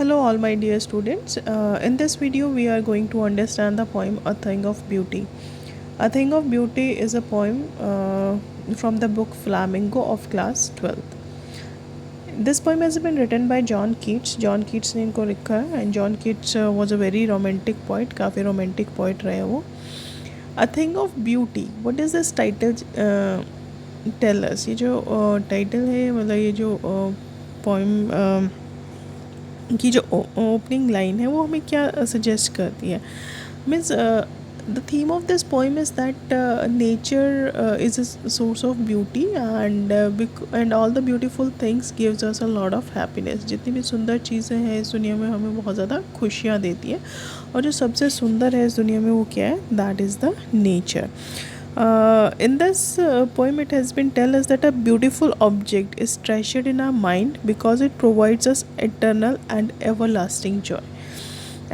Hello all my dear students. In this video we are going to understand the poem A Thing of Beauty. A Thing of Beauty is a poem from the book Flamingo of class 12th. This poem has been written by John Keats. John Keats ने इनको लिखा है and John Keats was a very romantic poet. काफ़ी romantic poet रहे वो. A Thing of Beauty. What does this title tell us? ये जो title है मतलब ये जो poem की जो ओपनिंग लाइन है वो हमें क्या सजेस्ट करती है means the theme of this poem is that nature is a source of beauty and all the beautiful things gives us a lot of happiness. जितनी भी सुंदर चीज़ें हैं इस दुनिया में हमें बहुत ज़्यादा खुशियाँ देती है और जो सबसे सुंदर है इस दुनिया में वो क्या है, that is the nature. In this poem it has been tell us that a beautiful object is treasured in our mind because it provides us eternal and everlasting joy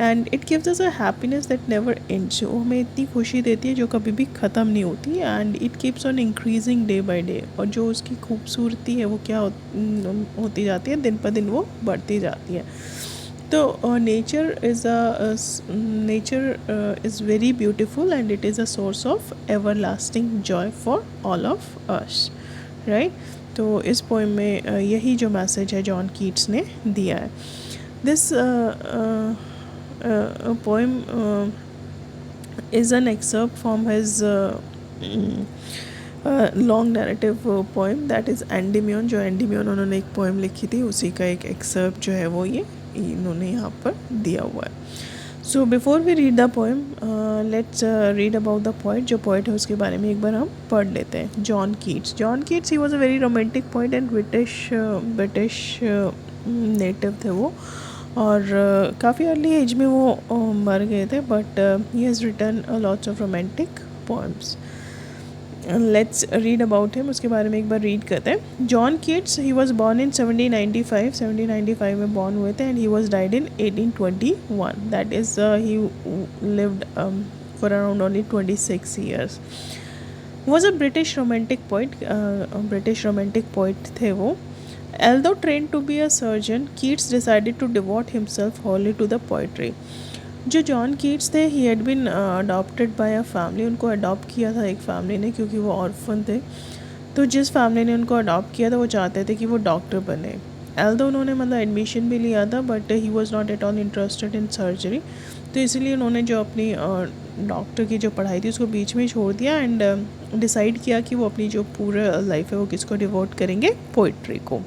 and it gives us a happiness that never ends. वो हमें इतनी खुशी देती है जो कभी भी ख़त्म नहीं होती and it keeps on increasing day by day. और जो उसकी खूबसूरती है वो क्या होती जाती है, दिन पर दिन वो बढ़ती जाती है. तो nature is very beautiful and it is a source of everlasting Joy for all of us, right. तो इस पोएम में यही जो मैसेज है जॉन कीट्स ने दिया है. This poem is an excerpt from his long narrative poem that is Endymion. जो एंडीमियन उन्होंने एक पोएम लिखी थी उसी का एक एक्सर्प्ट जो है वो ये इन्होंने यहाँ पर दिया हुआ है. So before we read the poem let's read about the poet. जो पोइट है उसके बारे में एक बार हम पढ़ लेते हैं. John Keats he was a very romantic poet and British native थे वो और काफ़ी अर्ली एज में वो मर गए थे but he has written lots of romantic poems. Let's read about him. उसके बारे में एक बार रीड करते हैं. John Keats he was born in 1795 में बॉर्न हुए थे and he was died in 1821. That is he lived for around only 26 years. Was a British romantic poet थे वो. Although trained to be a surgeon, Keats decided to devote himself wholly to the poetry. जो John Keats थे he had been adopted by a family. उनको adopt किया था एक family ने क्योंकि वो ऑर्फन थे. तो जिस फैमिली ने उनको अडॉप्ट किया था वो चाहते थे कि वो डॉक्टर बने. एल्दो उन्होंने मतलब एडमिशन भी लिया था but he was not at all interested in surgery. तो इसलिए उन्होंने जो अपनी डॉक्टर की जो पढ़ाई थी उसको बीच में छोड़ दिया एंड डिसाइड किया कि वो अपनी जो पूरा लाइफ है वो किसको डिवोट करेंगे, पोइट्री को.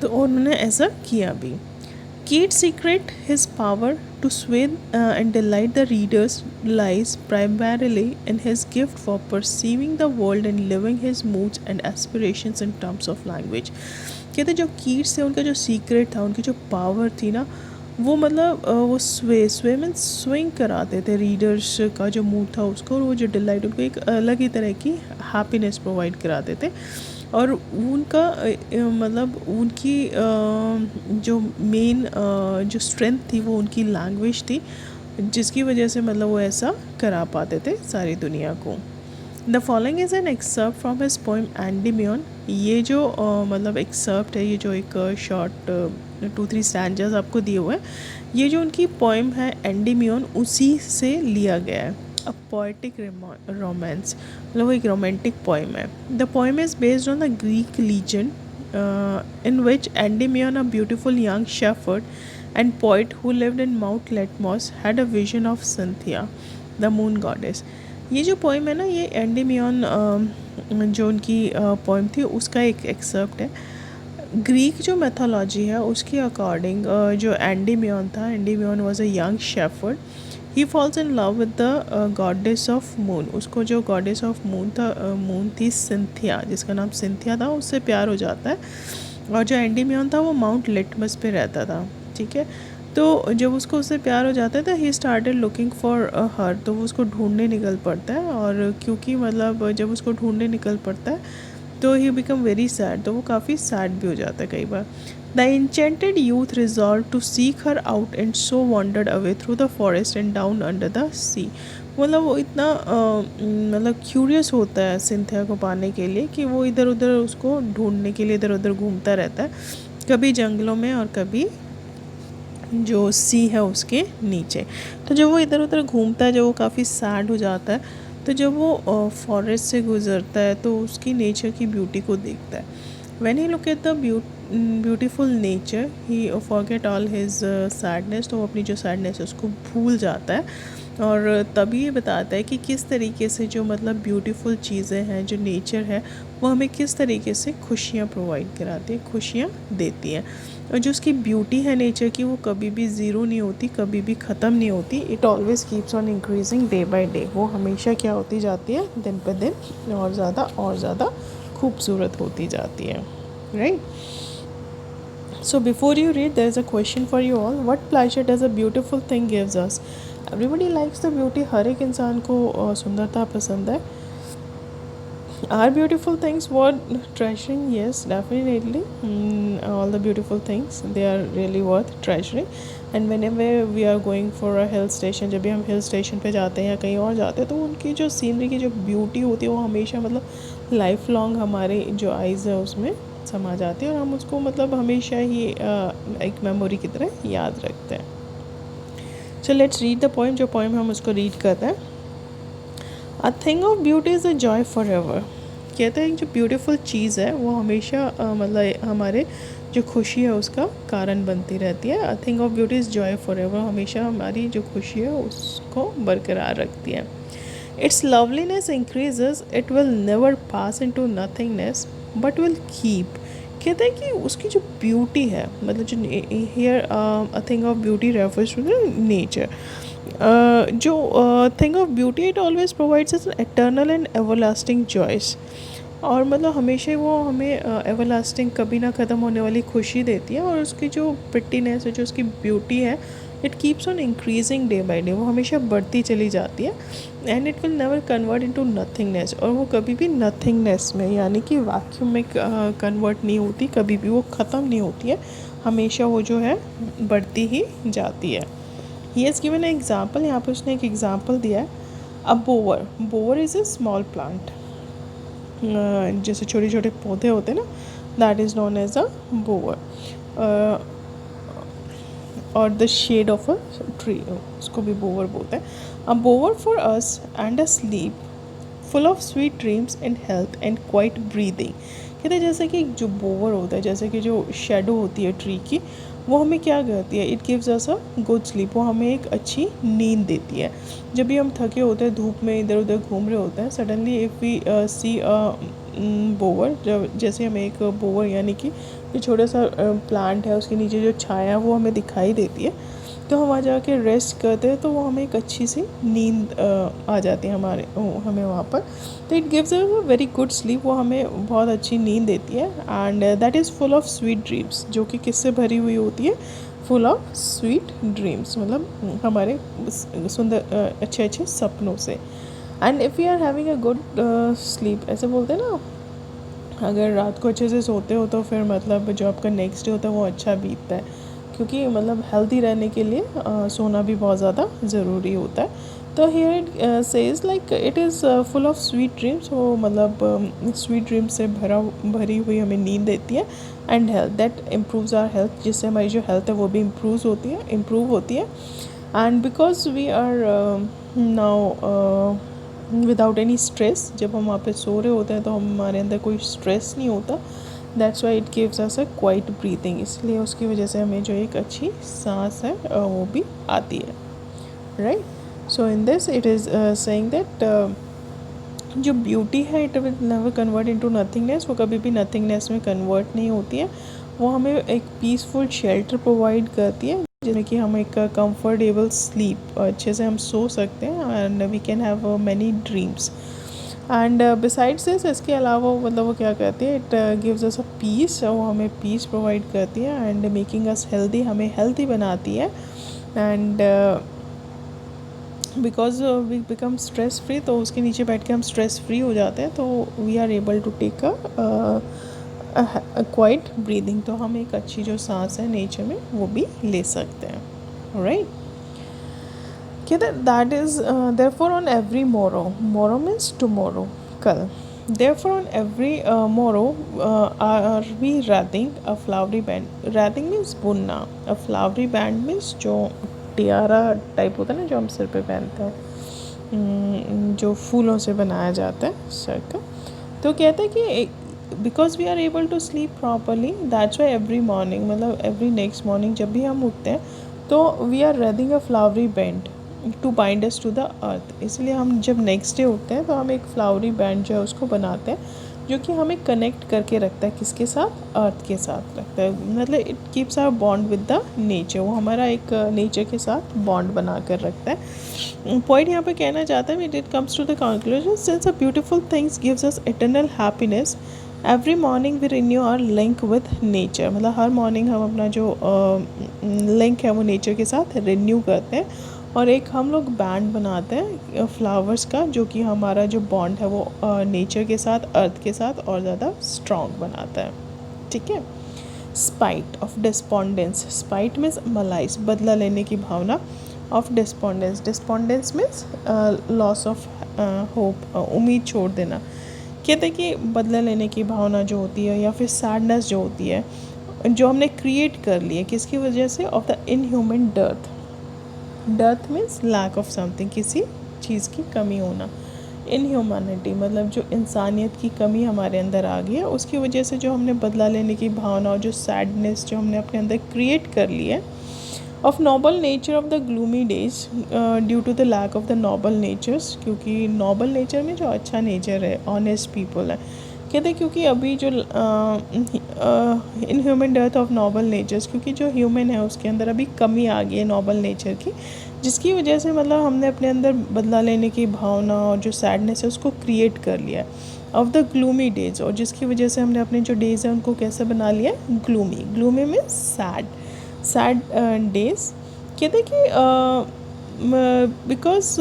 तो उन्होंने ऐसा किया भी. Keats' secret, his power to sway and delight the readers, lies primarily in his gift for perceiving the world and living his moods and aspirations in terms of language. कहते जो Keats थे उनका जो सीक्रेट था, उनकी जो power थी ना वो मतलब वो स्वे मीन्स स्विंग कराते थे रीडर्स का जो मूड था उसको, और वो जो डिलाइट उनको एक अलग ही तरह की हैप्पीनेस प्रोवाइड कराते थे. और उनका मतलब उनकी जो मेन जो स्ट्रेंथ थी वो उनकी लैंग्वेज थी जिसकी वजह से मतलब वो ऐसा करा पाते थे सारी दुनिया को. The following is an excerpt from his poem Endymion. ये जो मतलब एक्सर्प्ट है, ये जो एक शॉर्ट 2-3 स्टैंजास आपको दिए हुए हैं, ये जो उनकी पोएम है एंडीमियन उसी से लिया गया है. अ पोएटिक रोमांस मतलब वो एक रोमांटिक पोएम है. The poem is based on the Greek legend in which Endymion, a beautiful young shepherd and poet who lived in Mount Letmos, had a vision of Cynthia, the moon goddess. ये जो poem है ना ये Endymion जो उनकी poem थी उसका एक एक्सर्प्ट है. ग्रीक जो मैथोलॉजी है उसके अकॉर्डिंग जो Endymion was a young shepherd. He falls in love with the goddess of moon. उसको जो गॉडेस ऑफ मून थी सिंथिया, जिसका नाम सिंथिया था, उससे प्यार हो जाता है. और जो एंडीमियन था वो माउंट लिटमस पे रहता था, ठीक है. तो जब उसको उससे प्यार हो जाता है तो he started looking for her. तो वो उसको ढूंढने निकल पड़ता है और क्योंकि मतलब जब उसको ढूंढने निकल पड़ता है तो ही बिकम वेरी सैड. तो वो काफ़ी सैड भी हो जाता है कई बार. The enchanted youth resolve to seek her out and so wandered away through the forest and down under the sea. मतलब वो इतना मतलब क्यूरियस होता है सिंथिया को पाने के लिए कि वो इधर उधर उसको ढूंढने के लिए इधर उधर घूमता रहता है, कभी जंगलों में और कभी जो सी है उसके नीचे। तो जब वो इधर उधर घूमता है, जब वो काफ़ी सैड हो जाता है, तो जब वो फॉरेस्ट से गुज़रता है तो उसकी नेचर की ब्यूटी को देखता है। When he look at the beautiful nature he forget all his sadness, तो वो अपनी जो सैडनेस है उसको भूल जाता है। और तभी ये बताता है कि किस तरीके से जो मतलब ब्यूटीफुल चीज़ें हैं, जो नेचर है, वो हमें किस तरीके से खुशियाँ प्रोवाइड कराती है, खुशियाँ देती है। और जो उसकी ब्यूटी है नेचर की, वो कभी भी ज़ीरो नहीं होती, कभी भी ख़त्म नहीं होती। It always keeps on increasing day by day. वो हमेशा क्या होती जाती है, दिन पर दिन और ज़्यादा खूबसूरत होती जाती है, right. So before you read, there is a question for you all. What pleasure does a beautiful thing gives us? Everybody likes the beauty. हर एक इंसान को सुंदरता पसंद है. Are beautiful things worth treasuring? Yes, definitely. All the beautiful things, they are really worth treasuring. And whenever we are going for a hill station, जब भी हम hill station पे जाते हैं या कहीं और जाते हैं, तो उनकी जो सीनरी की जो ब्यूटी होती है वो हमेशा मतलब लाइफ लॉन्ग हमारे जो आइज़ है उसमें समा जाती है, और हम उसको मतलब हमेशा ही एक मेमोरी की तरह याद रखते हैं. So let's read the poem. जो पोएम हम उसको रीड करते हैं. अ thing of beauty is a joy for ever. कहते हैं जो ब्यूटीफुल चीज़ है वो हमेशा मतलब हमारे जो खुशी है उसका कारण बनती रहती है. A thing of beauty is joy for ever. हमेशा हमारी जो खुशी है उसको बरकरार रखती है. Its loveliness increases, it will never pass into nothingness but will keep. कहते हैं कि उसकी जो ब्यूटी है, मतलब जो here a thing of beauty refers to the nature. जो thing of beauty, it always provides an eternal and everlasting joys. और मतलब हमेशा वो हमें एवरलास्टिंग, कभी ना ख़त्म होने वाली खुशी देती है. और उसकी जो प्रिटीनेस है, जो उसकी ब्यूटी है, it keeps on increasing day by day. वो हमेशा बढ़ती चली जाती है. And it will never convert into nothingness. और वो कभी भी नथिंगनेस में, यानी कि वैक्यूम में कन्वर्ट नहीं होती, कभी भी वो ख़त्म नहीं होती है. हमेशा वो जो है बढ़ती ही जाती है. He has given a example. यहाँ पर उसने एक एग्जाम्पल दिया है. A bower. Bower is a small plant. जैसे छोटे छोटे पौधे होते हैं ना, that is known as a bower. और the shade of a tree, उसको भी बोवर बोलते हैं. A bower for us and a sleep full of sweet dreams and health and quite breathing. कहते हैं जैसे कि जो बोवर होता है, जैसे कि जो शेडो होती है ट्री की, वो हमें क्या करती है, it gives us a good sleep. वो हमें एक अच्छी नींद देती है. जब भी हम थके होते हैं, धूप में इधर उधर घूम रहे होते हैं, suddenly if we see a bower, जब जैसे हमें एक बोवर यानी कि जो छोटा सा प्लांट है उसके नीचे जो छाया है वो हमें दिखाई देती है, तो हम वहाँ जाके रेस्ट करते हैं, तो वो हमें एक अच्छी सी नींद आ जाती है हमें वहाँ पर. तो it gives a very good sleep. वो हमें बहुत अच्छी नींद देती है. And that is full of sweet dreams. जो कि किससे भरी हुई होती है, फुल ऑफ स्वीट ड्रीम्स, मतलब हमारे सुंदर अच्छे अच्छे सपनों से. And if you are having a good sleep, ऐसे बोलते हैं ना, अगर रात को अच्छे से सोते हो तो फिर मतलब जो आपका नेक्स्ट डे होता है वो अच्छा बीतता है. क्योंकि मतलब हेल्दी रहने के लिए सोना भी बहुत ज़्यादा ज़रूरी होता है. तो here it says like it is full of sweet dreams. वो मतलब स्वीट ड्रीम्स से भरी हुई हमें नींद देती है. And health, that improves our health, जिससे हमारी जो हेल्थ है वो भी इम्प्रूव होती है. And because we are now without any stress, जब हम वहाँ पे सो रहे होते हैं तो हमारे अंदर कोई स्ट्रेस नहीं होता. That's why it gives us a quite breathing. इसलिए उसकी वजह से हमें जो एक अच्छी सांस है वो भी आती है, right. So in this it is saying that जो ब्यूटी है, it will never convert into nothingness. वो कभी भी नथिंगनेस में कन्वर्ट नहीं होती है. वो हमें एक पीसफुल शेल्टर प्रोवाइड करती है, जिसमें कि हम एक कंफर्टेबल स्लीप, अच्छे से हम सो सकते हैं. And we can have many dreams. And besides this, इसके अलावा मतलब वो क्या करती है, it gives us a peace. वो हमें पीस प्रोवाइड करती है. एंड मेकिंग अस हेल्दी, हमें हेल्दी बनाती है. And because we become stress free, तो उसके नीचे बैठ के हम स्ट्रेस फ्री हो जाते हैं. तो we are able to take a quite breathing. तो हम एक अच्छी जो सांस है नेचर में वो भी ले सकते हैं, राइट. कहते that is therefore on every मोरो. मोरो मीन्स टुमारो, कल. Therefore, on every morrow, are we wrathing a flowery band. Wrathing means बुनना. A flowery band means जो टियारा टाइप होता है ना, जो हम सिर पे पहनते हैं, जो फूलों से बनाया जाता है सर का. तो कहते हैं कि because we are able to sleep properly, that's why every morning, मतलब एवरी नेक्स्ट मॉर्निंग जब भी हम उठते हैं तो we are reading a flowery band to bind us to the earth. इसलिए हम जब नेक्स्ट डे उठते हैं तो हम एक फ्लावरी बैंड जो है उसको बनाते हैं, जो कि हमें कनेक्ट करके रखता है किसके साथ, अर्थ के साथ रखता है. मतलब it keeps our bond with the nature. वो हमारा एक नेचर के साथ बॉन्ड बना कर रखता है. पॉइंट यहाँ पे कहना चाहता है, it comes to the conclusion, since a beautiful things gives us eternal happiness, every morning we renew our link with nature. मतलब हर मॉर्निंग हम अपना जो लिंक है वो नेचर के साथ रिन्यू करते हैं, और एक हम लोग बैंड बनाते हैं फ्लावर्स का, जो कि हमारा जो बॉन्ड है वो नेचर के साथ, अर्थ के साथ और ज़्यादा स्ट्रॉन्ग बनाता है. ठीक है. Spite of despondence. Spite means malice, बदला लेने की भावना. Of despondence. Despondence means loss of hope, उम्मीद छोड़ देना. कहते हैं कि बदला लेने की भावना जो होती है, या फिर सैडनेस जो होती है, जो हमने क्रिएट कर ली है किसकी वजह से, of the inhuman dearth. Dearth means lack of something, किसी चीज़ की कमी होना. इनह्यूमैनिटी मतलब जो इंसानियत की कमी हमारे अंदर आ गई है, उसकी वजह से जो हमने बदला लेने की भावना और जो सैडनेस जो हमने अपने अंदर क्रिएट कर ली है. Of noble nature of the gloomy days, due to the lack of the noble natures. क्योंकि नॉबल नेचर में जो अच्छा नेचर है, ऑनेस्ट पीपल है, कहते हैं क्योंकि अभी जो in human death of noble natures, क्योंकि जो ह्यूमन है उसके अंदर अभी कमी आ गई है नॉबल नेचर की, जिसकी वजह से मतलब हमने अपने अंदर बदला लेने की भावना और जो सैडनेस है उसको क्रिएट कर लिया है. ऑफ द ग्लूमी डेज, और जिसकी वजह से हमने अपने जो डेज़ हैं उनको कैसे बना लिया है, gloomy. Gloomy means sad. Sad days. कहते हैं कि because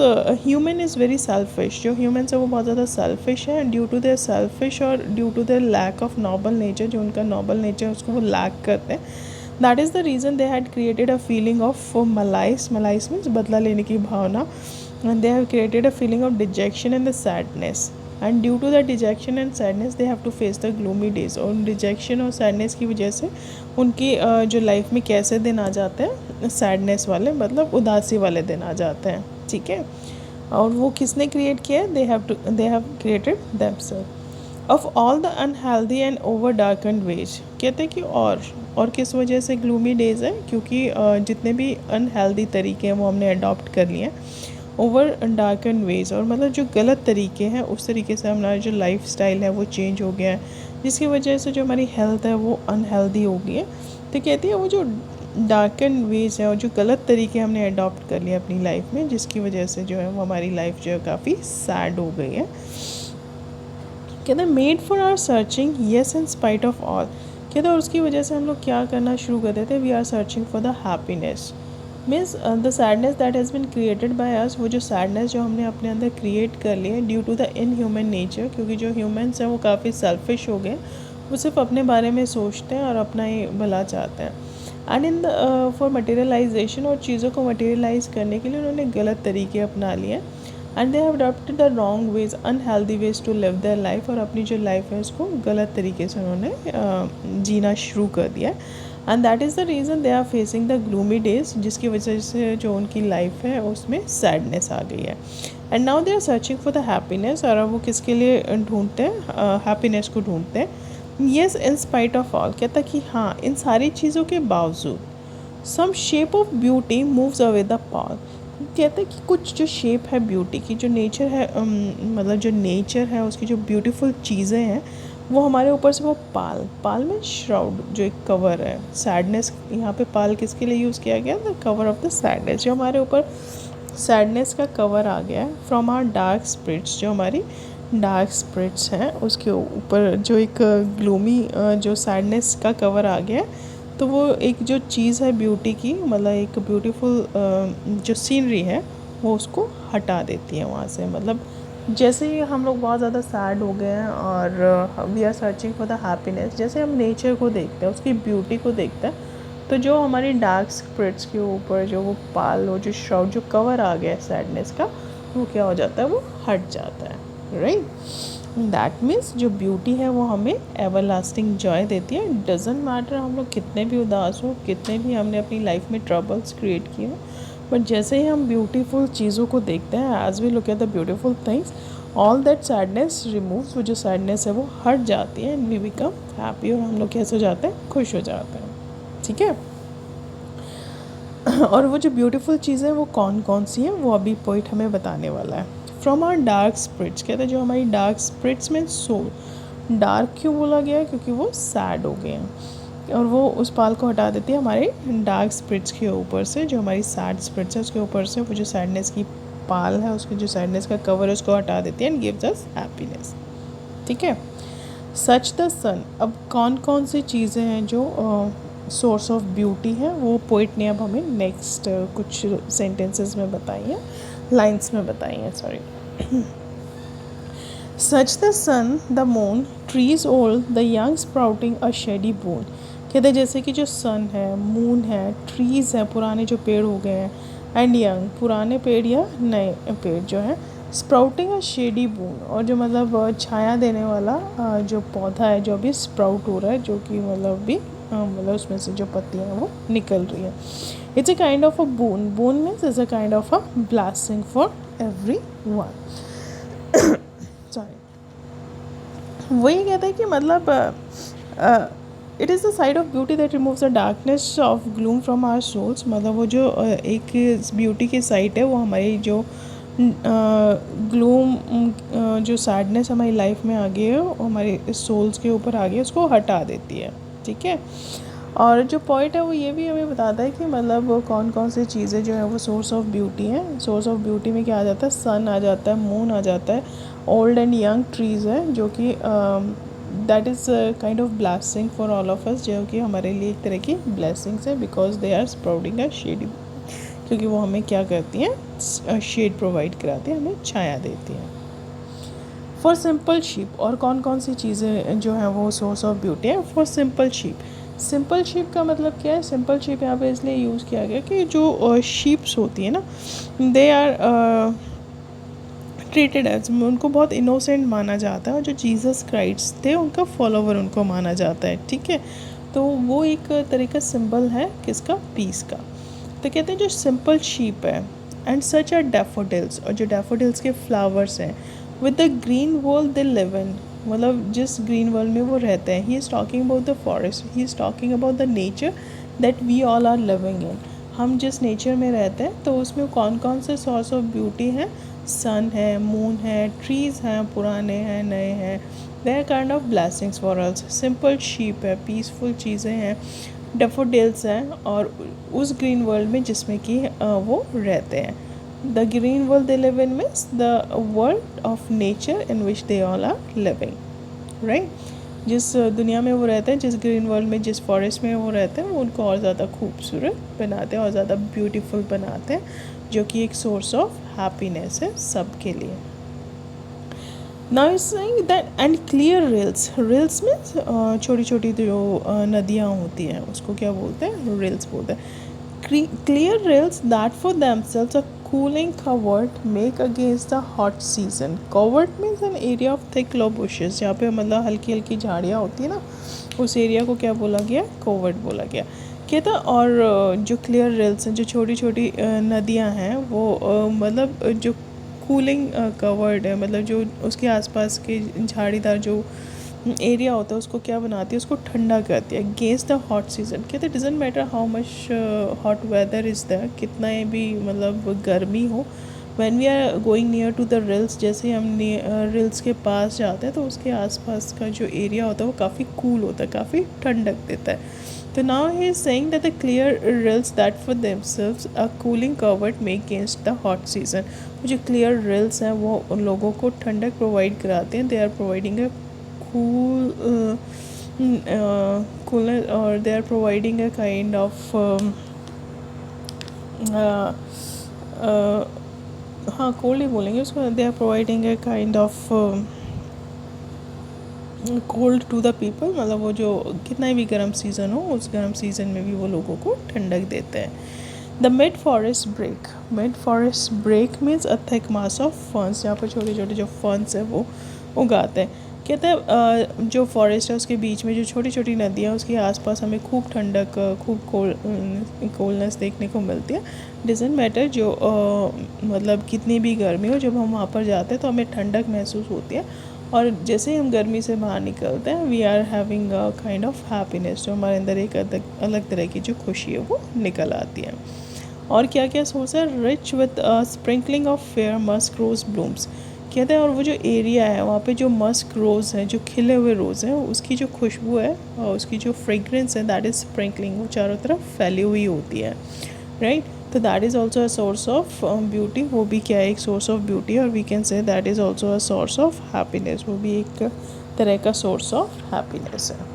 human is very selfish. जो ह्यूमन्स है वो बहुत ज़्यादा सेल्फिश है, ड्यू टू देयर सेल्फिश और due to their lack of noble nature. जो उनका नॉबल नेचर उसको वो लैक करते हैं. That is the reason they had created a feeling of malice. Malice means बदला लेने की भावना. And they have created a feeling of dejection and the sadness. And due to the dejection and sadness they have to face the gloomy days. और dejection और sadness की वजह से उनकी जो लाइफ में कैसे दिन आ जाते हैं, सैडनेस वाले, मतलब उदासी वाले दिन आ जाते हैं. ठीक है. और वो किसने क्रिएट किया है, they have created themselves. Of all the unhealthy and over darken ways. कहते हैं कि और किस वजह से ग्लूमी डेज है, क्योंकि जितने भी अनहेल्दी तरीके हैं वो हमने अडॉप्ट कर लिए हैं. ओवर डार्कन वेज, और मतलब जो गलत तरीके हैं उस तरीके से हमारा जो लाइफ स्टाइल है वो चेंज हो गया है, जिसकी वजह से जो हमारी हेल्थ है वो अनहेल्दी हो गई है. तो कहती है वो जो डार्कन वेज है और जो गलत तरीके हमने अडॉप्ट कर लिए अपनी लाइफ में, जिसकी वजह से जो है वो हमारी लाइफ जो है काफ़ी सैड हो गई है. कहते हैं made for our searching, yes in spite of all. कहते हैं और उसकी वजह से हम लोग क्या करना शुरू कर देते हैं, we are searching for the happiness. Means the sadness that has been created by us. वो जो सैडनेस जो हमने अपने अंदर क्रिएट कर ली है due to the in human nature, क्योंकि जो ह्यूमन्स हैं वो काफ़ी सेल्फिश हो गए. वो सिर्फ अपने बारे में सोचते हैं और अपना ही भला चाहते हैं. And in the for materialisation, और चीज़ों को मटेरियलाइज करने के लिए उन्होंने गलत तरीके अपना लिए. And they have adopted the wrong ways, unhealthy ways to live their life. और अपनी जो लाइफ है उसको गलत तरीके से उन्होंने जीना शुरू कर दिया है. And that is the reason they are facing the gloomy days, जिसकी वजह से जो उनकी लाइफ है उसमें सैडनेस आ गई है. And now they are searching for the happiness. और अब वो किसके लिए ढूंढते हैं, हैप्पीनेस को ढूंढते हैं. Yes in spite of all. कहता कि हाँ इन सारी चीज़ों के बावजूद, some shape of beauty moves away the path. कहते हैं कि कुछ जो शेप है ब्यूटी की, जो नेचर है, मतलब जो नेचर है उसकी जो ब्यूटीफुल चीज़ें हैं वो हमारे ऊपर से वो पाल में श्राउड, जो एक कवर है. सैडनेस, यहाँ पे पाल किसके लिए यूज़ किया गया, the cover of the sadness. जो हमारे ऊपर सैडनेस का कवर आ गया है फ्रॉम आवर डार्क स्पिरिट्स. जो हमारी डार्क स्पिरिट्स हैं उसके ऊपर जो एक ग्लूमी जो सैडनेस का कवर आ गया है, तो वो एक जो चीज़ है ब्यूटी की, मतलब एक ब्यूटीफुल जो सीनरी है वो उसको हटा देती है वहाँ से. मतलब जैसे ही हम लोग बहुत ज़्यादा सैड हो गए हैं और we are searching for the happiness, जैसे हम नेचर को देखते हैं, उसकी ब्यूटी को देखते हैं, तो जो हमारी डार्क स्पिरिट्स के ऊपर जो वो पाल और जो श्राउड जो कवर आ गया है सैडनेस का, वो क्या हो जाता है, वो हट जाता है. राइट. दैट मीन्स जो ब्यूटी है वो हमें एवर लास्टिंग जॉय देती है. डजेंट मैटर हम लोग कितने भी उदास हो, कितने भी हमने अपनी लाइफ में ट्रबल्स क्रिएट किए हो, बट जैसे ही हम ब्यूटीफुल चीज़ों को देखते हैं, as we look at the beautiful things, all that sadness removes. वो जो सैडनेस है वो हट जाती है एंड वी बिकम हैप्पी. और हम लोग कैसे हो जाते हैं, खुश हो जाते हैं. ठीक है. और वो जो ब्यूटीफुल चीज़ें वो कौन कौन सी हैं वो अभी पोइट हमें बताने वाला है. फ्रॉम आवर डार्क स्पिरिट्स, कहते हैं जो हमारी डार्क स्पिरिट्स में सोल. डार्क क्यों बोला गया है, क्योंकि वो सैड हो गए हैं और वो उस पाल को हटा देती है हमारे डार्क स्पिरिट्स के ऊपर से. जो हमारी सैड स्पिरिट्स है उसके ऊपर से वो जो सैडनेस की पाल है, उसकी जो सैडनेस का कवर है उसको हटा देती है एंड गिव्स अस हैप्पीनेस. ठीक है. सच द सन. अब कौन कौन सी चीज़ें हैं जो सोर्स ऑफ ब्यूटी है, वो पोइट ने अब हमें नेक्स्ट कुछ सेंटेंसेस में बताई है, लाइन्स में बताई हैं. Sorry. Such the sun the moon trees old the young sprouting a shady boon. कहते हैं जैसे कि जो सन है, मून है, ट्रीज़ है, पुराने जो पेड़ हो गए हैं, एंड यंग, पुराने पेड़ या नए पेड़ जो है, स्प्राउटिंग अ शेडी बून, और जो मतलब छाया देने वाला जो पौधा है जो अभी स्प्राउट हो रहा है, जो कि मतलब अभी मतलब उसमें से जो पत्तियाँ हैं वो निकल रही हैं. It's a kind of a boon. Boon means is a kind of a blessing for everyone. Sorry. वही कहते हैं कि मतलब it is the side of beauty that removes the darkness of gloom from our souls. मतलब वो जो एक beauty की साइड है वो हमारी जो ग्लूम, जो सैडनेस हमारी लाइफ में आ गई है वो हमारे सोल्स के ऊपर आ गई है, उसको हटा देती है. ठीक है. और जो पॉइंट है वो ये भी हमें बताता है कि मतलब कौन कौन सी चीज़ें जो है वो सोर्स ऑफ ब्यूटी हैं. सोर्स ऑफ ब्यूटी में क्या आ जाता है, सन आ जाता है, मून आ जाता है, ओल्ड एंड यंग ट्रीज़ है, जो कि that is kind of blessing for all of us, जो कि हमारे लिए एक तरह की ब्लेसिंग्स है, because they are sprouting a shade. क्योंकि वो हमें क्या करती हैं, शेड प्रोवाइड कराती हैं, हमें छाया देती हैं. For simple sheep. और कौन कौन सी चीज़ें जो हैं वो सोर्स ऑफ ब्यूटी है. For simple sheep. Simple sheep का मतलब क्या है, सिंपल शीप यहाँ पे इसलिए यूज़ किया गया कि जो शीप्स होती है ना, दे आर ट्रीटेड एज, उनको बहुत इनोसेंट माना जाता है, और जो जीसस क्राइस्ट थे उनका फॉलोवर उनको माना जाता है. ठीक है. तो वो एक तरह का सिंबल है किसका, पीस का. तो कहते हैं जो सिंपल शीप है, एंड सच आर डैफोडिल्स, और जो डैफोडिल्स के फ्लावर्स हैं, with the green world they live in, मतलब जिस ग्रीन वर्ल्ड में वो रहते हैं. He is talking about the forest, he is talking about the nature that we all are living in. हम जिस नेचर में रहते हैं तो उसमें कौन कौन से सोर्स ऑफ ब्यूटी हैं, सन है, मून है, ट्रीज़ हैं, पुराने हैं, नए हैं. They are kind of blessings for us. Simple sheep है, पीसफुल चीज़ें हैं, डेफोडिल्स हैं, और उस ग्रीन वर्ल्ड में जिसमें कि वो रहते हैं. The green world they live in means the world of nature in which they all are living. Right. जिस दुनिया में वो रहते हैं, जिस ग्रीन वर्ल्ड में, जिस फॉरेस्ट में वो रहते हैं, वो उनको और ज़्यादा खूबसूरत बनाते हैं और ज़्यादा ब्यूटीफुल बनाते हैं, जो कि एक सोर्स ऑफ हैप्पीनेस है सबके लिए. Now is saying that and clear reels. Reels means छोटी छोटी जो नदियाँ होती हैं उसको क्या बोलते हैं, रिल्स बोलते हैं. Clear rills that for themselves a cooling covert make against the hot season. Covert means an area of thick low bushes, जहाँ पे मतलब हल्की हल्की झाड़ियाँ होती है ना, उस एरिया को क्या बोला गया, कोवर्ट बोला गया. कहता और जो क्लियर रिल्स हैं, जो छोटी छोटी नदियाँ हैं, वो मतलब जो कूलिंग कवर्ड है, मतलब जो उसके आसपास के झाड़ीदार जो एरिया होता है उसको क्या बनाती है, उसको ठंडा करती है अगेंस्ट द हॉट सीज़न. कहते doesn't matter how much hot weather is that, कितना भी मतलब गर्मी हो, when we are going near to the rills, जैसे हम रिल्स के पास जाते हैं तो उसके आसपास का जो एरिया होता है वो काफ़ी कूल होता है, काफ़ी ठंडक देता है. तो now he is saying that the clear rills that for themselves a cooling covert make against the hot season. जो क्लियर रिल्स हैं वो उन लोगों को ठंडक प्रोवाइड कराते हैं. They are providing a cooler, or they are providing a kind of हाँ कोल्ड ही बोलेंगे उसको. They are providing a kind of cold to the people, मतलब वो जो कितना भी गर्म सीज़न हो, उस गर्म सीज़न में भी वो लोगों को ठंडक देते हैं. The mid forest break. Mid forest break means a thick mass of ferns, यहाँ पर छोटे छोटे जो फर्न्स है वो उगाते हैं। कहते हैं जो फॉरेस्ट है उसके बीच में जो छोटी छोटी नदियाँ उसके आसपास हमें खूब ठंडक खूब कोल्डनेस देखने को मिलती है। डजेंट मैटर जो मतलब कितनी भी गर्मी हो, जब हम वहाँ पर जाते हैं तो हमें ठंडक महसूस होती है। और जैसे ही हम गर्मी से बाहर निकलते हैं we are having a kind of happiness, जो हमारे अंदर एक अलग तरह की जो खुशी है वो निकल आती है। और क्या क्या सोर्स है, rich with sprinkling of fair musk rose blooms. कहते हैं और वो जो एरिया है वहाँ पे जो मस्क रोज़ हैं, जो खिले हुए रोज़ हैं, उसकी जो खुशबू है और उसकी जो फ्रेगरेंस है दैट इज़ स्प्रिंकलिंग, वो चारों तरफ फैली हुई होती है, राइट। तो that is also a source of beauty, वो भी क्या है, एक सोर्स ऑफ ब्यूटी। और we can say that is also a source of happiness, वो भी एक तरह का सोर्स ऑफ हैप्पीनेस है।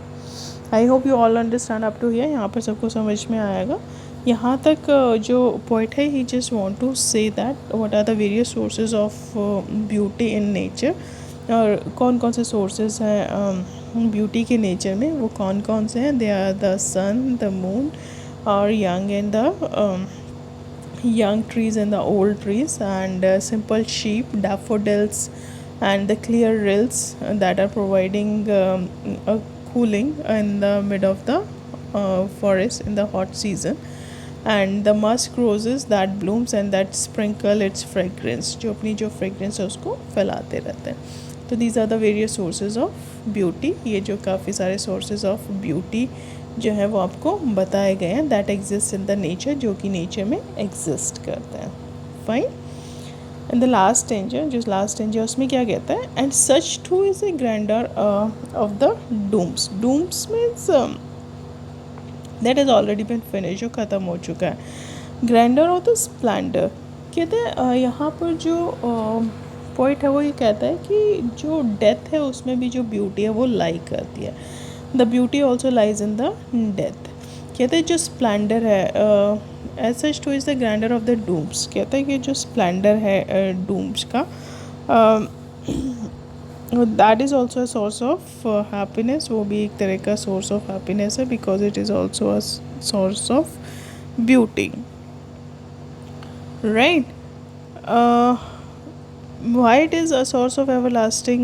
I hope you all understand up to here, यहाँ पर सबको समझ में आएगा। यहाँ तक जो पोइट है he just want to say that what are the various sources of beauty in nature, और कौन कौन से सोर्सेज हैं ब्यूटी के नेचर में, वो कौन कौन से हैं। They are the sun, the moon, और young and the young trees and the old trees, and simple sheep, daffodils, and the clear rills that are providing a cooling in the mid of the forest in the hot season, and the musk roses that blooms and that sprinkle its fragrance, जो अपनी जो fragrance है उसको फैलाते रहते हैं। तो these are the various sources of beauty, ये जो काफ़ी सारे sources of beauty जो है वो आपको बताए गए हैं, that exist in the nature, जो कि नेचर में एग्जिस्ट करते हैं। Fine. And the last stanza, जो लास्ट स्टेंजर उसमें क्या कहता है, and such too is a grandeur of the dooms. Dooms means that is already been finish, जो ख़त्म हो चुका है। ग्रैंडर ऑफ द स्प्लेंडर, कहते हैं यहाँ पर जो पॉइंट है वो ये कहता है कि जो डेथ है उसमें भी जो ब्यूटी है वो लाई करती है। The beauty also lies in the death. कहते हैं जो स्प्लेंडर है as such too is the grandeur of the dooms, कहते हैं कि जो स्प्लेंडर है डूम्स का that is also a source of happiness, वो भी एक तरह का सोर्स ऑफ हैप्पीनेस है, because it is also a source of beauty, right. Why it is a source of everlasting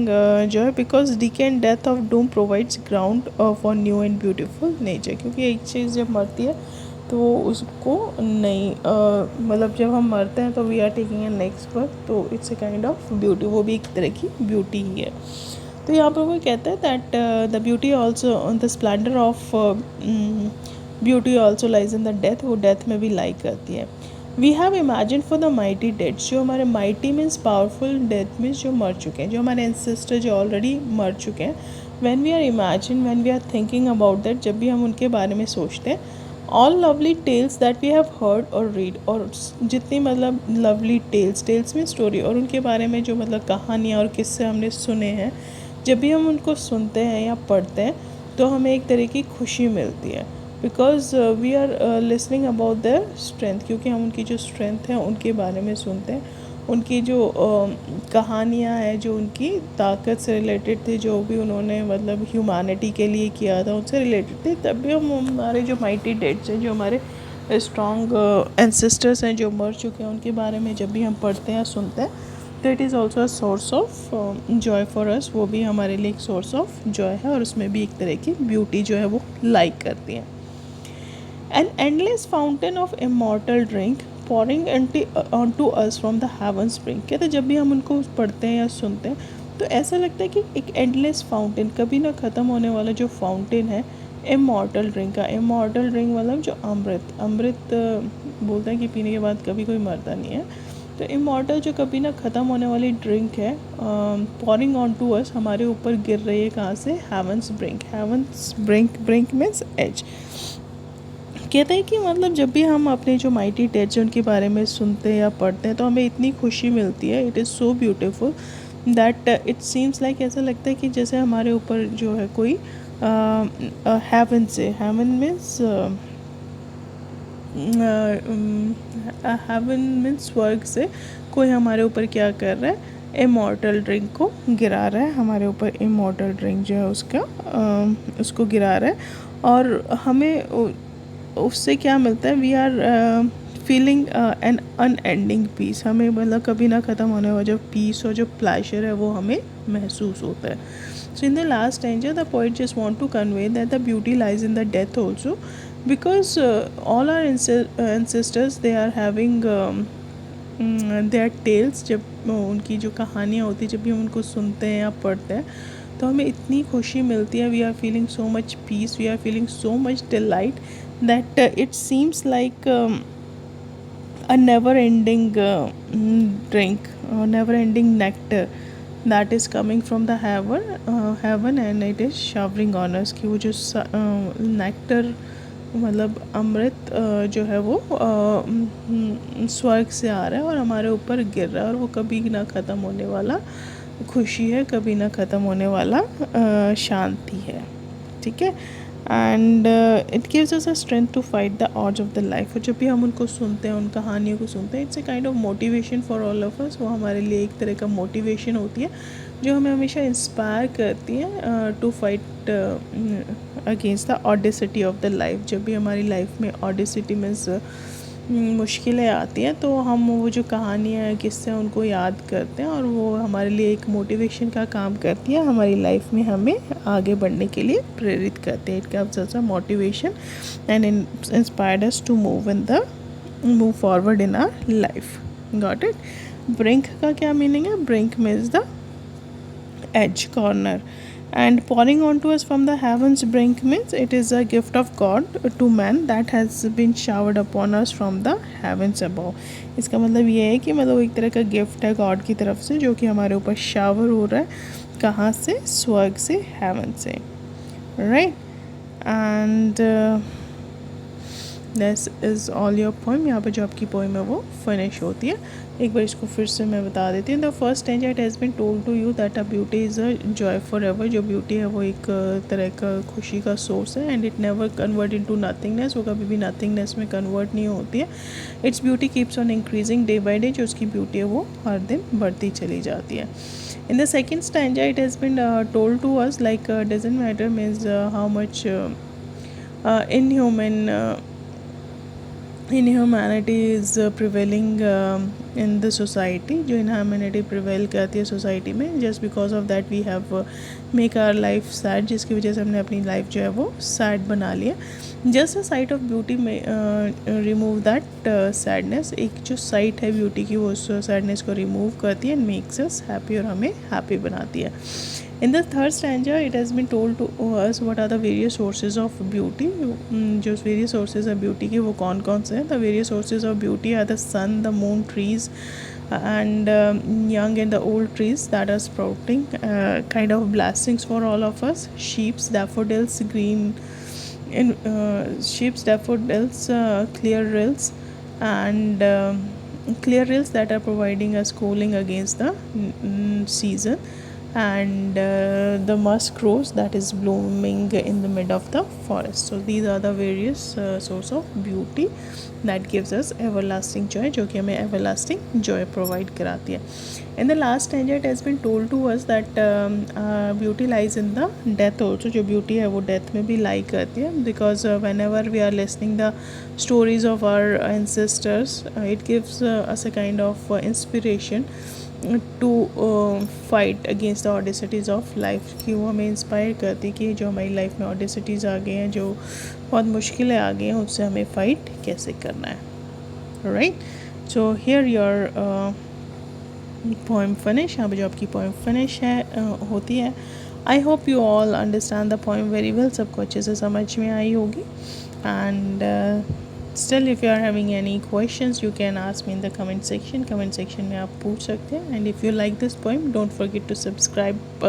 joy? Because decay and death of doom provides ground for new and beautiful nature। क्योंकि एक चीज़ जब मरती है तो वो उसको नहीं मतलब जब हम मरते हैं तो we are taking a next birth, तो it's a kind of beauty, वो भी एक तरह की ब्यूटी ही है। तो यहाँ पर वो कहते हैं that the beauty also the splendour of beauty also lies in the death, वो डेथ में भी लाई करती है। We have imagine for the mighty dead, जो हमारे mighty means powerful, death means जो मर चुके हैं, जो हमारे एंसेस्टर जो ऑलरेडी मर चुके हैं। When we are imagine, when we are thinking about that, जब भी हम उनके बारे में सोचते हैं, all lovely tales that we have heard और रीड, और जितनी मतलब लवली टेल्स में स्टोरी, और उनके बारे में जो मतलब कहानियाँ और किस्से हमने सुने हैं, जब भी हम उनको सुनते हैं या पढ़ते हैं तो हमें एक तरह की खुशी मिलती है, because we are listening about their strength, क्योंकि हम उनकी जो स्ट्रेंथ है उनके बारे में सुनते हैं, उनकी जो कहानियाँ हैं जो उनकी ताकत से रिलेटेड थी, जो भी उन्होंने मतलब ह्यूमैनिटी के लिए किया था उनसे रिलेटेड थी, तब भी हम हमारे जो माइटी डेड्स हैं, जो हमारे स्ट्रॉन्ग एंसेस्टर्स हैं जो मर चुके हैं, उनके बारे में जब भी हम पढ़ते हैं सुनते हैं, तो it is also a source of Joy for us, वो भी हमारे लिए एक सोर्स ऑफ जॉय है, और उसमें भी एक तरह की ब्यूटी जो है वो लाइक करती है। An endless fountain of immortal drink pouring onto us from the heaven spring। कहते जब भी हम उनको पढ़ते हैं या सुनते हैं तो ऐसा लगता है कि एक एंडलेस फाउंटेन, कभी ना ख़त्म होने वाला जो फाउंटेन है इमॉर्टल ड्रिंक का। इमॉर्टल ड्रिंक मतलब जो अमृत बोलते हैं कि पीने के बाद कभी कोई मरता नहीं है, तो इमॉर्टल जो कभी ना ख़त्म होने वाली ड्रिंक है, पॉरिंग ऑन टू अस, हमारे ऊपर गिर रही है। कहाँ से? Heaven's brink. Heaven's brink means edge. कहते हैं कि मतलब जब भी हम अपने जो माइटी डेड्स हैं उनके बारे में सुनते हैं या पढ़ते हैं तो हमें इतनी खुशी मिलती है, it is so beautiful that it seems like, ऐसा लगता है कि जैसे हमारे ऊपर जो है कोई हेवन से, हेवन मीन्स हेवन मीन्स स्वर्ग से कोई हमारे ऊपर क्या कर रहा है, इमॉर्टल ड्रिंक को गिरा रहा है हमारे ऊपर। इमॉर्टल ड्रिंक जो है उसका उसको गिरा रहा है, और हमें उससे क्या मिलता है, we are feeling an unending peace, हमें मतलब कभी ना ख़त्म होने वाला जो पीस और जो प्लेजर है वो हमें महसूस होता है. So in the last stanza the poet just want to convey that the beauty lies in the death also, because all our ancestors they are having their tales. जब उनकी जो कहानियाँ होती हैं जब भी हम उनको सुनते हैं या पढ़ते हैं तो हमें इतनी खुशी मिलती है. We are feeling so much peace, we are feeling so much delight that it seems like a never ending drink, a never ending nectar that is coming from the heaven and it is showering on us. कि वो जो nectar मतलब अमृत जो है वो स्वर्ग से आ रहा है और हमारे ऊपर गिर रहा है और वो कभी ना ख़त्म होने वाला खुशी है, कभी ना ख़त्म होने वाला शांति है. ठीक है. And it gives us a strength to fight the odds of the life. और जब भी हम उनको सुनते हैं, उन कहानियों को सुनते हैं, it's a kind of motivation for all of अस. वो हमारे लिए एक तरह का मोटिवेशन होती है जो हमें हमेशा इंस्पायर करती है to fight against the audacity of the life. जब भी हमारी लाइफ में ऑडेसिटी मीन्स मुश्किलें आती हैं तो हम वो जो कहानियाँ किस्से उनको याद करते हैं और वो हमारे लिए एक मोटिवेशन का काम करती है, हमारी लाइफ में हमें आगे बढ़ने के लिए प्रेरित करते हैं. It gives us a motivation and inspired us to move forward in our life. Got it. Brink का क्या मीनिंग है? Brink means the edge, corner. And pouring onto us from the heavens brink means it is a gift of God to man that has been showered upon us from the heavens above. इसका मतलब ये है कि मतलब एक तरह का gift है गॉड की तरफ से जो कि हमारे ऊपर शावर हो रहा है. कहाँ से? स्वर्ग से, हेवन से. Right. And this is all your poem. यहाँ पर जो आपकी पोइम है वो फिनिश होती है. एक बार इसको फिर से मैं बता देती हूँ. The first stanza it has been told to you that a beauty is a joy for ever. जो ब्यूटी है वो एक तरह का खुशी का सोर्स है. And it never convert into nothingness. वो कभी भी नथिंगनेस में कन्वर्ट नहीं होती है. Its beauty keeps on increasing day by day. जो उसकी ब्यूटी है वो हर दिन बढ़ती चली जाती है. In the second stanza it has been told to us like doesn't matter means how much inhumanity is prevailing in the society. जो inhumanity prevail करती है सोसाइटी में, just because of that we have make our life sad, जिसकी वजह से हमने अपनी life जो है वो sad बना लिया. just a sight of beauty में remove that sadness. एक जो sight है ब्यूटी की वो उस sadness को remove करती है and makes us happy और हमें happy बनाती है. In the third stanza, it has been told to us what are the various sources of beauty. जो various sources of beauty की वो कौन कौन से हैं? The various sources of beauty are the sun, the moon, trees, and young and the old trees that are sprouting, kind of blessings for all of us. Sheeps, daffodils, clear rills, and clear rills that are providing us cooling against the season. And the musk rose that is blooming in the mid of the forest. So these are the various source of beauty that gives us everlasting joy, जो कि हमें everlasting joy provide कराती है. In the last stanza it has been told to us that beauty lies in the death also. जो beauty है वो death में भी lie करती है, because whenever we are listening the stories of our ancestors, it gives us a kind of inspiration to fight against the audacities of life. कि वो हमें इंस्पायर करती है कि जो हमारी लाइफ में ऑडेसिटीज़ आ गए हैं, जो बहुत मुश्किलें आ गई हैं, उससे हमें फ़ाइट कैसे करना है. Right. So here your poem finish. यहाँ पर जो आपकी पोएम फिनिश है होती है. I hope you all understand the poem very well. सबको अच्छे से समझ में आई होगी. And still if you are having any questions you can ask me in the comment section में आप पूछ सकते हैं. and if you like this poem don't forget to subscribe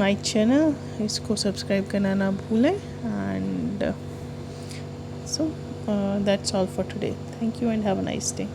my channel. इसको subscribe करना ना भूलें. and so that's all for today. Thank you and have a nice day.